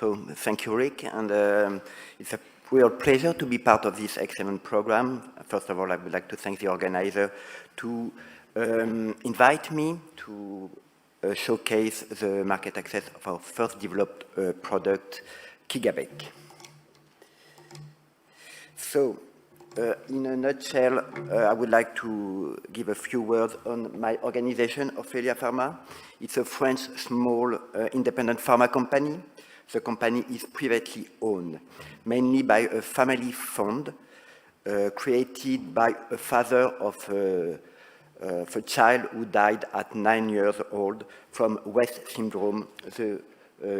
So thank you, Rick, and it's a real pleasure to be part of this excellent program. First of all, I would like to thank the organizer to invite me to showcase the market access of our first developed product, Kigabec. So, in a nutshell, I would like to give a few words on my organization, Ophelia Pharma. It's a French small independent pharma company. The company is privately owned, mainly by a family fund created by a father of a child who died at 9 years old from West syndrome, the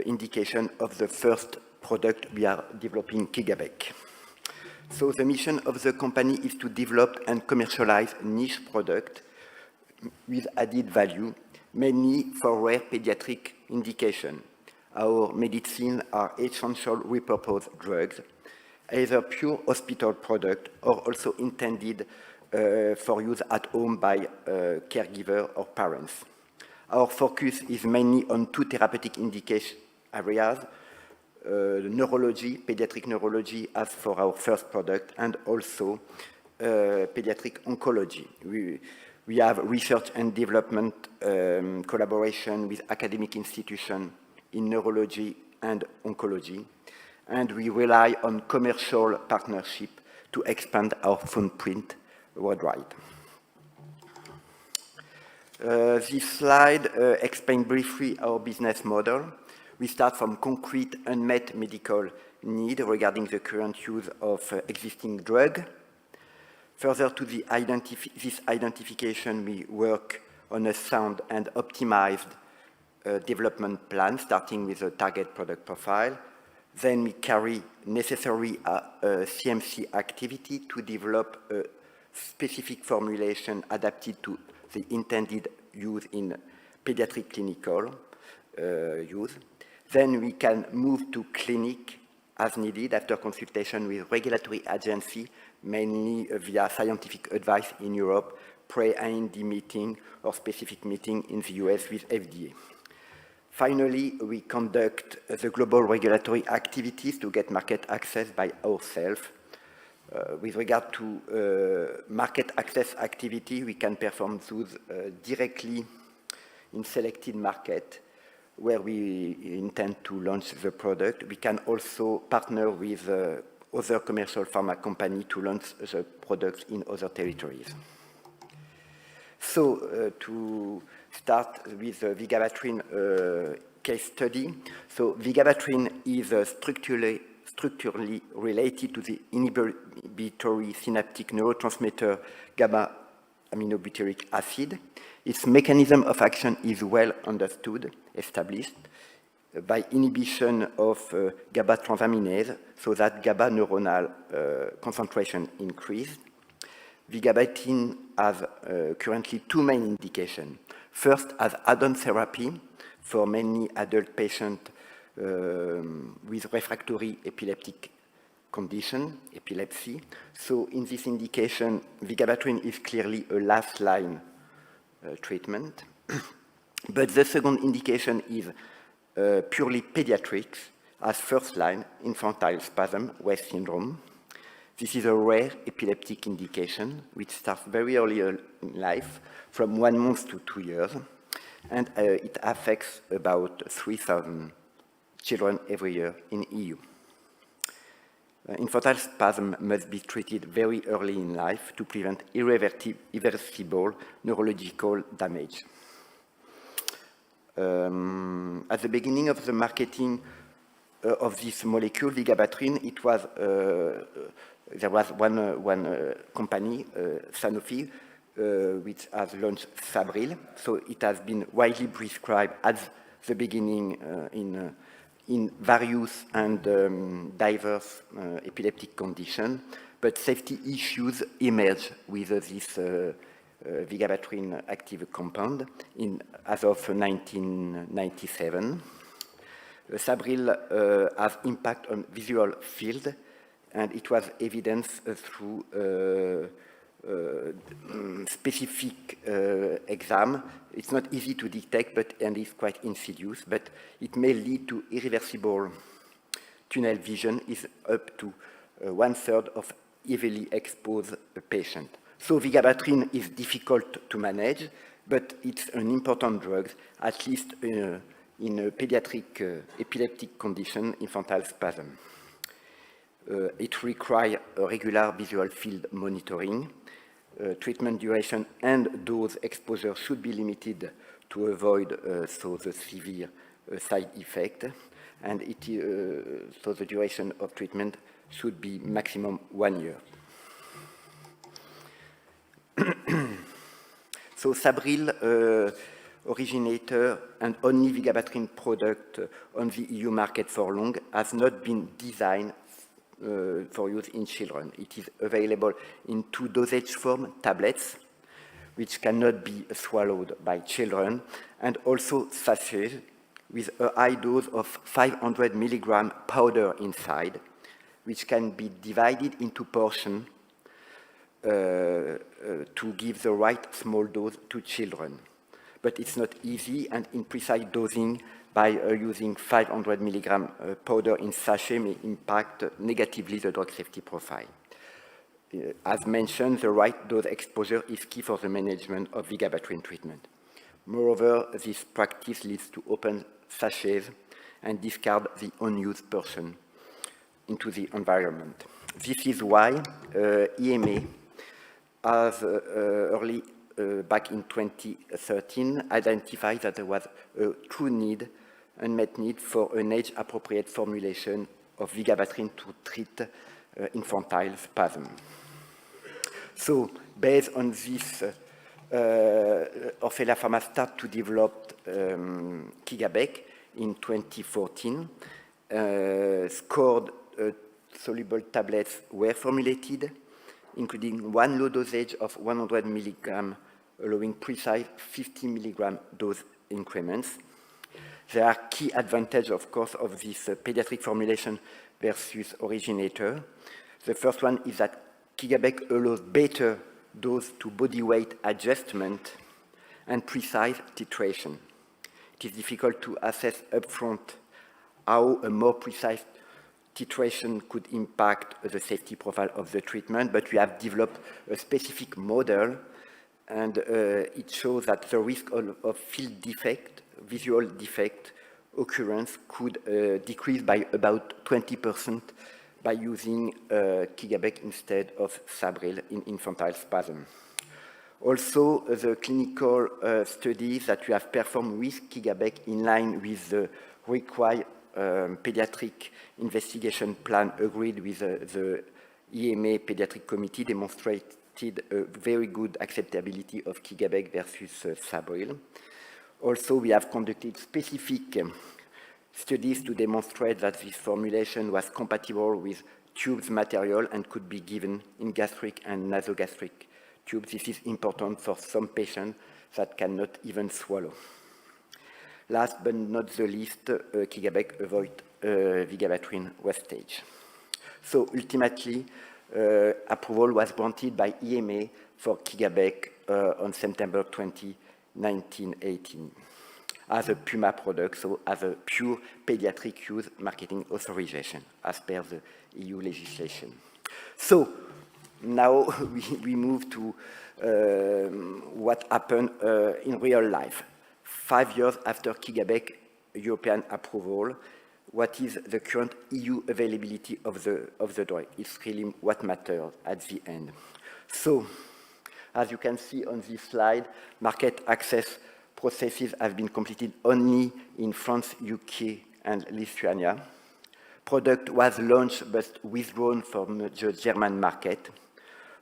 indication of the first product we are developing, Kigabec. So the mission of the company is to develop and commercialize niche products with added value, mainly for rare pediatric indication. Our medicines are essential repurposed drugs, either pure hospital product or also intended for use at home by caregiver or parents. Our focus is mainly on two therapeutic indication areas, neurology, pediatric neurology as for our first product, and also pediatric oncology. We have research and development collaboration with academic institutions in neurology and oncology, and we rely on commercial partnership to expand our footprint worldwide. This slide explains briefly our business model. We start from concrete unmet medical need regarding the current use of existing drug. Further to this identification, we work on a sound and optimized development plan, starting with a target product profile. Then we carry necessary CMC activity to develop a specific formulation adapted to the intended use in pediatric clinical use. Then we can move to clinic as needed after consultation with regulatory agency, mainly via scientific advice in Europe, pre-IND meeting or specific meeting in the US with FDA. Finally, we conduct the global regulatory activities to get market access by ourselves. With regard to market access activity, we can perform those directly in selected market where we intend to launch the product. We can also partner with other commercial pharma companies to launch the products in other territories. So to start with the vigabatrin case study. So vigabatrin is structurally related to the inhibitory synaptic neurotransmitter gamma-aminobutyric acid. Its mechanism of action is well understood, established, by inhibition of GABA transaminase, so that GABA neuronal concentration increased. Vigabatrin has currently two main indications. First, as add-on therapy for many adult patients with refractory epileptic condition, epilepsy. So in this indication, vigabatrin is clearly a last line treatment. But the second indication is purely pediatrics as first line, infantile spasm, West syndrome. This is a rare epileptic indication which starts very early in life, from 1 month to 2 years, and it affects about 3,000 children every year in EU. Infantile spasm must be treated very early in life to prevent irreversible neurological damage. At the beginning of the marketing of this molecule, vigabatrin, it was there was one company, Sanofi, which has launched Sabril. So it has been widely prescribed at the beginning in various and diverse epileptic conditions, but safety issues emerged with this vigabatrin active compound as of 1997. Sabril has impact on visual field, and it was evidenced through specific exam. It's not easy to detect, and it's quite insidious, but it may lead to irreversible tunnel vision is up to 1/3 of heavily exposed patients. So vigabatrin is difficult to manage, but it's an important drug, at least in a pediatric epileptic condition, infantile spasm. It requires regular visual field monitoring. Treatment duration and dose exposure should be limited to avoid the severe side effect, and so the duration of treatment should be maximum 1 year. So Sabril, originator and only vigabatrin product on the EU market for long, has not been designed for use in children. It is available in 2 dosage forms, tablets, which cannot be swallowed by children, and also sachets with a high dose of 500 milligram powder inside, which can be divided into portions to give the right small dose to children. But it's not easy, and imprecise dosing by using 500 milligram powder in sachet may impact negatively the drug safety profile. As mentioned, the right dose exposure is key for the management of vigabatrin treatment. Moreover, this practice leads to open sachets and discard the unused portion into the environment. This is why EMA has early back in 2013 identified that there was a true need, unmet need for an age-appropriate formulation of vigabatrin to treat infantile spasm. So, based on this, Orphelia Pharma started to develop Kigabec in 2014. Scored soluble tablets were formulated, including 1 low dosage of 100 milligram, allowing precise 50 milligram dose increments. There are key advantages, of course, of this pediatric formulation versus originator. The first one is that Kigabec allows better dose to body weight adjustment and precise titration. It is difficult to assess upfront how a more precise titration could impact the safety profile of the treatment, but we have developed a specific model, and it shows that the risk of field defect, visual defect occurrence could decrease by about 20% by using Kigabec instead of Sabril in infantile spasm. Also, the clinical studies that we have performed with Kigabec in line with the required pediatric investigation plan agreed with the EMA Pediatric Committee demonstrated a very good acceptability of Kigabec versus Sabril. Also, we have conducted specific studies to demonstrate that this formulation was compatible with tubes material and could be given in gastric and nasogastric tubes. This is important for some patients that cannot even swallow. Last but not the least, Kigabec avoids vigabatrin wastage. So ultimately, approval was granted by EMA for Kigabec on September 20, 1918, as a PUMA product, so as a pure pediatric use marketing authorization, as per the EU legislation. So now we move to what happened in real life. 5 years after Kigabec European approval, what is the current EU availability of the drug? It's really what matters at the end. So, as you can see on this slide, market access processes have been completed only in France, UK, and Lithuania. Product was launched but withdrawn from the German market.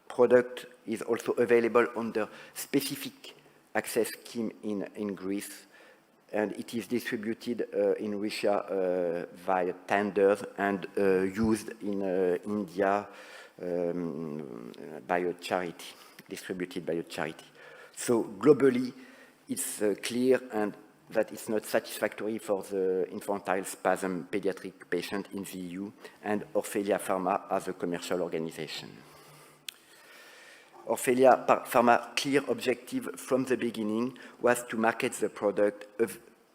Product is also available under specific access scheme in Greece, and it is distributed in Russia via tenders and used in India by a charity, distributed by a charity. So globally, it's clear and that it's not satisfactory for the infantile spasm pediatric patient in the EU and Orphelia Pharma as a commercial organization. Orphelia Pharma's clear objective from the beginning was to market the product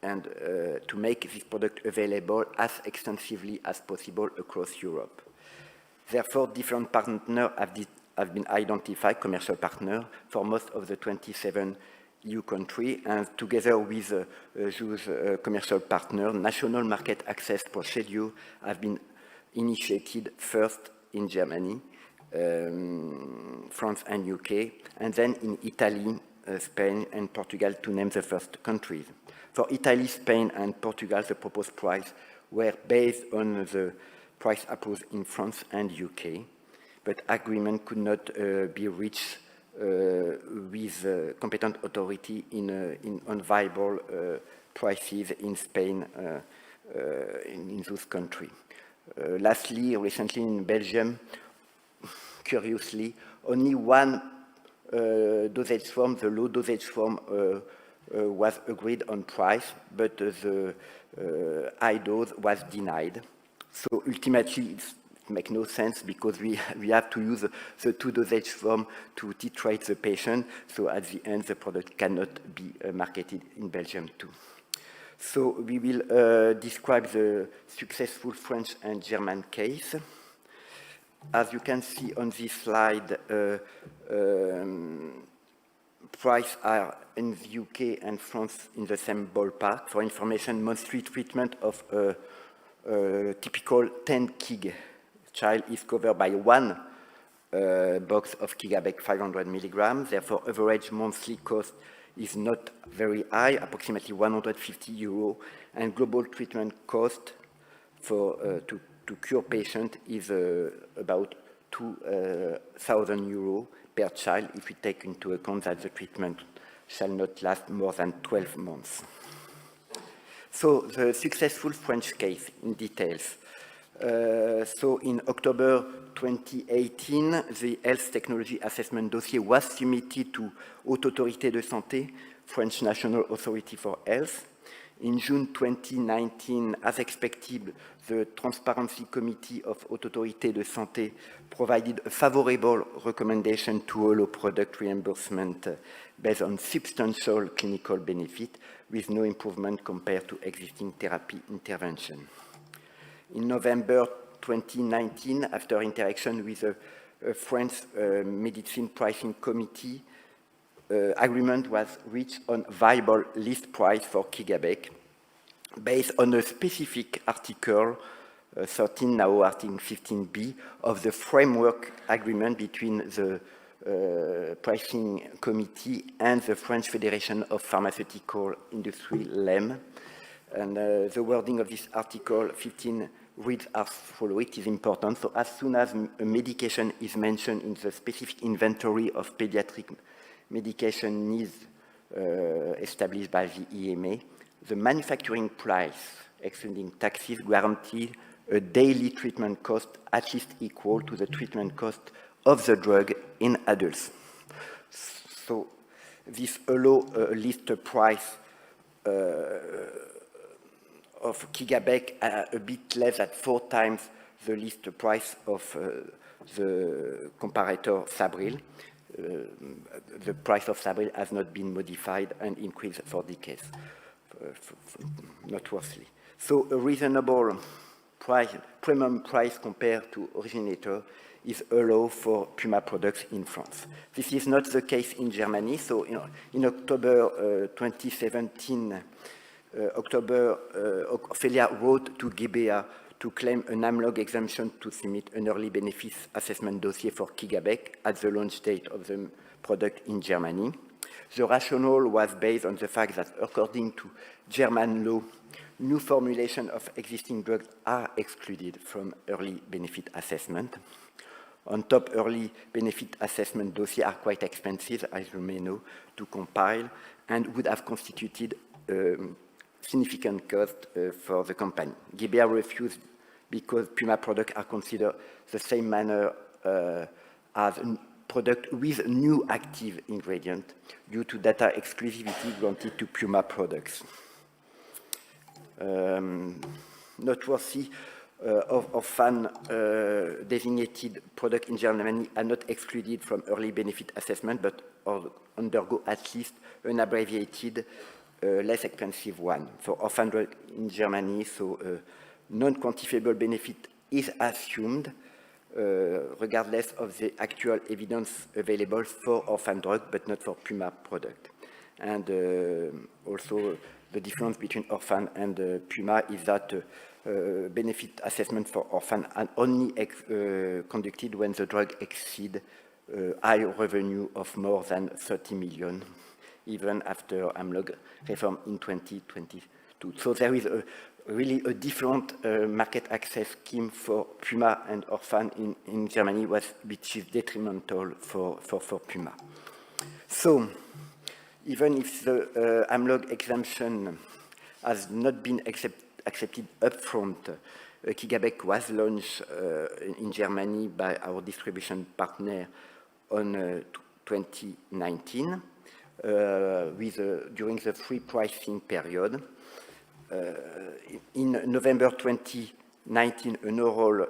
and to make this product available as extensively as possible across Europe. Therefore, different partners have been identified, commercial partners, for most of the 27 EU countries, and together with those commercial partners, national market access procedures have been initiated first in Germany, France and UK, and then in Italy, Spain and Portugal, to name the first countries. For Italy, Spain and Portugal, the proposed price were based on the price approved in France and UK, but agreement could not be reached with competent authority on viable prices in Spain in those countries. Lastly, recently in Belgium, curiously, only one dosage form, the low dosage form, was agreed on price, but the high dose was denied. So ultimately, it makes no sense because we have to use the two dosage form to titrate the patient. So at the end, the product cannot be marketed in Belgium too. So we will describe the successful French and German case. As you can see on this slide, prices are in the UK and France in the same ballpark. For information, monthly treatment of a typical 10 kg child is covered by one box of Kigabec 500 milligrams. Therefore, average monthly cost is not very high, approximately 150 euro, and global treatment cost for to cure patient is about 2,000 euro per child if we take into account that the treatment shall not last more than 12 months. So the successful French case in details. So in October 2018, the Health Technology Assessment dossier was submitted to Haute Autorité de Santé, French National Authority for Health. In June 2019, as expected, the Transparency Committee of Haute Autorité de Santé provided a favorable recommendation to allow product reimbursement based on substantial clinical benefit with no improvement compared to existing therapy intervention. In November 2019, after interaction with a French Medicine Pricing Committee, agreement was reached on viable list price for Kigabec based on a specific article 13, now Article 15b, of the framework agreement between the Pricing Committee and the French Federation of Pharmaceutical Industry, LEM. And the wording of this Article 15 reads as follows. It is important. So as soon as a medication is mentioned in the specific inventory of pediatric medication needs established by the EMA, the manufacturing price, excluding taxes, guarantees a daily treatment cost at least equal to the treatment cost of the drug in adults. So this allows a list price of Kigabec a bit less than 4 times the list price of the comparator Sabril. The price of Sabril has not been modified and increased for decades, noteworthy. So a reasonable price, premium price compared to originator is allowed for PUMA products in France. This is not the case in Germany. So in October 2017, Ophelia wrote to GBA to claim an analog exemption to submit an early benefits assessment dossier for Kigabec at the launch date of the product in Germany. The rationale was based on the fact that according to German law, new formulations of existing drugs are excluded from early benefit assessment. On top, early benefit assessment dossiers are quite expensive, as you may know, to compile and would have constituted significant cost for the company. GBA refused because PUMA products are considered the same manner as a product with new active ingredient due to data exclusivity granted to PUMA products. Noteworthy orphan designated products in Germany are not excluded from early benefit assessment, but undergo at least an abbreviated less expensive one. For orphan drug in Germany, so non-quantifiable benefit is assumed regardless of the actual evidence available for orphan drug, but not for PUMA product. And also the difference between orphan and PUMA is that benefit assessment for orphan are only conducted when the drug exceeds high revenue of more than 30 million, even after AMLOG reform in 2022. So there is really a different market access scheme for PUMA and orphan in Germany, which is detrimental for PUMA. So even if the AMLOG exemption has not been accepted upfront, Kigabec was launched in Germany by our distribution partner on 2019 during the free pricing period. In November 2019, an oral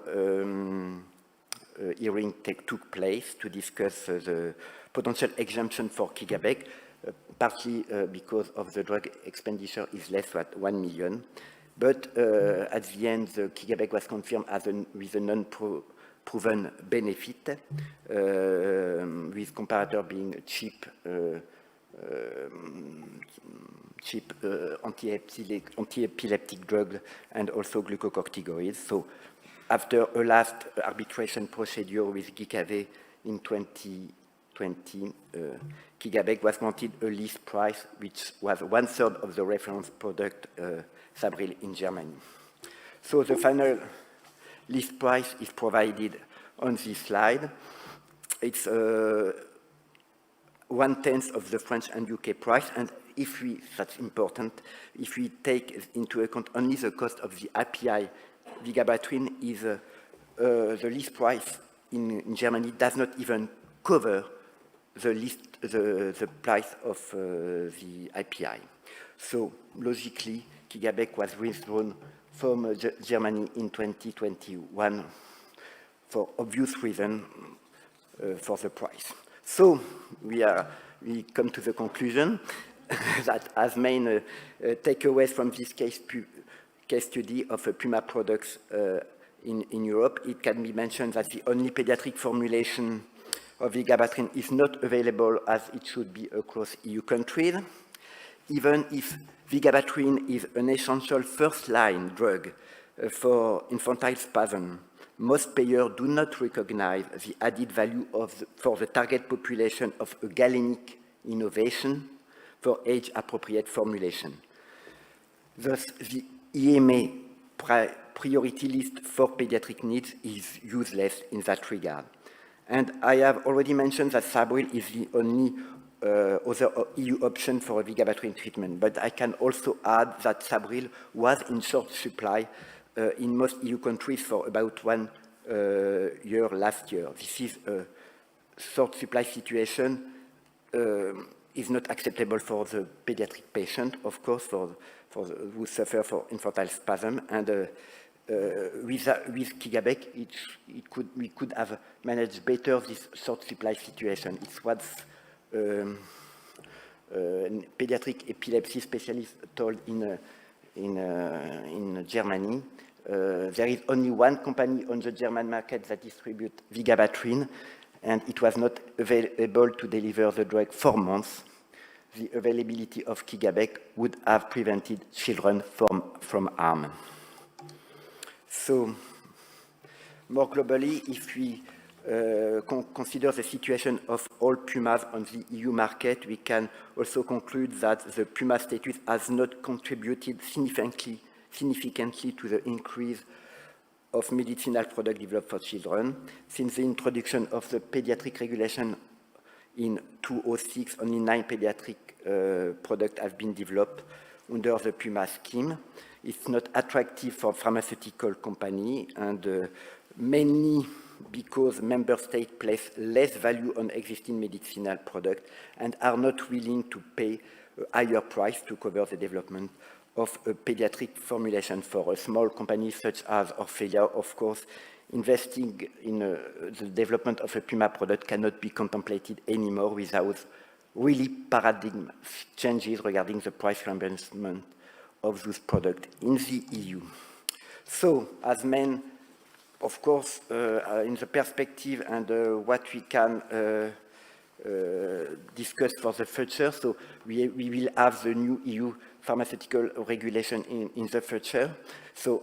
hearing took place to discuss the potential exemption for Kigabec, partly because of the drug expenditure is less than 1 million. But at the end, the Kigabec was confirmed as with a non-proven benefit, with comparator being cheap anti-epileptic drug and also glucocorticoids. So after a last arbitration procedure with GKV in 2020, Kigabec was granted a list price which was 1/3 of the reference product Sabril in Germany. So the final list price is provided on this slide. It's 1/10 of the French and UK price, and if we, that's important, if we take into account only the cost of the API, vigabatrin is the list price in Germany does not even cover the price of the API. So logically, Kigabec was withdrawn from Germany in 2021 for obvious reason for the price. So we come to the conclusion that as main takeaways from this case study of PUMA products in Europe, it can be mentioned that the only pediatric formulation of vigabatrin is not available as it should be across EU countries. Even if vigabatrin is an essential first-line drug for infantile spasm, most payers do not recognize the added value for the target population of a galenic innovation for age-appropriate formulation. Thus, the EMA priority list for pediatric needs is useless in that regard. And I have already mentioned that Sabril is the only other EU option for a vigabatrin treatment, but I can also add that Sabril was in short supply in most EU countries for about 1 year last year. This is a short supply situation is not acceptable for the pediatric patient, of course, who suffer for infantile spasm, and with Kigabec, we could have managed better this short supply situation. It was pediatric epilepsy specialist told in Germany. There is only one company on the German market that distributes vigabatrin, and it was not able to deliver the drug for months. The availability of Kigabec would have prevented children from harm. So, more globally, if we consider the situation of all PUMAs on the EU market, we can also conclude that the PUMA status has not contributed significantly to the increase of medicinal products developed for children. Since the introduction of the pediatric regulation in 2006, only 9 pediatric products have been developed under the PUMA scheme. It's not attractive for pharmaceutical companies, and mainly because member states place less value on existing medicinal products and are not willing to pay a higher price to cover the development of a pediatric formulation. For a small company such as Orphelia, of course, investing in the development of a PUMA product cannot be contemplated anymore without really paradigm changes regarding the price reimbursement of those products in the EU. So, as men, of course, in the perspective and what we can discuss for the future, so we will have the new EU pharmaceutical regulation in the future. So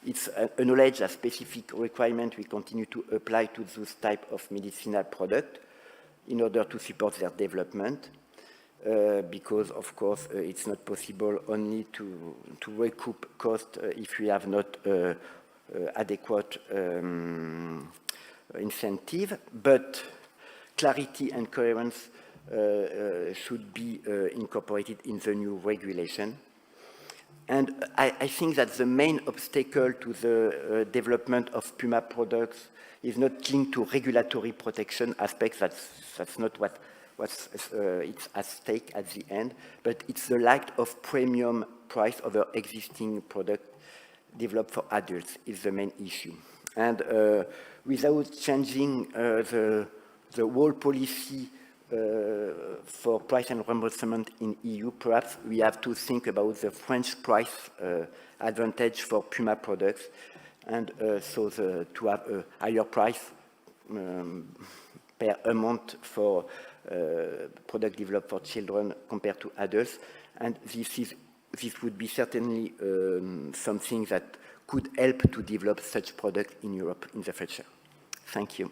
it's a knowledge, a specific requirement we continue to apply to those type of medicinal product in order to support their development, because of course it's not possible only to recoup cost if we have not adequate incentive, but clarity and coherence should be incorporated in the new regulation. And I think that the main obstacle to the development of PUMA products is not linked to regulatory protection aspects. That's not what's it's at stake at the end, but it's the lack of premium price over existing product developed for adults is the main issue. And without changing the whole policy for price and reimbursement in EU, perhaps we have to think about the French price advantage for PUMA products, and so to have a higher price per amount for product developed for children compared to adults, and this would be certainly something that could help to develop such products in Europe in the future. Thank you.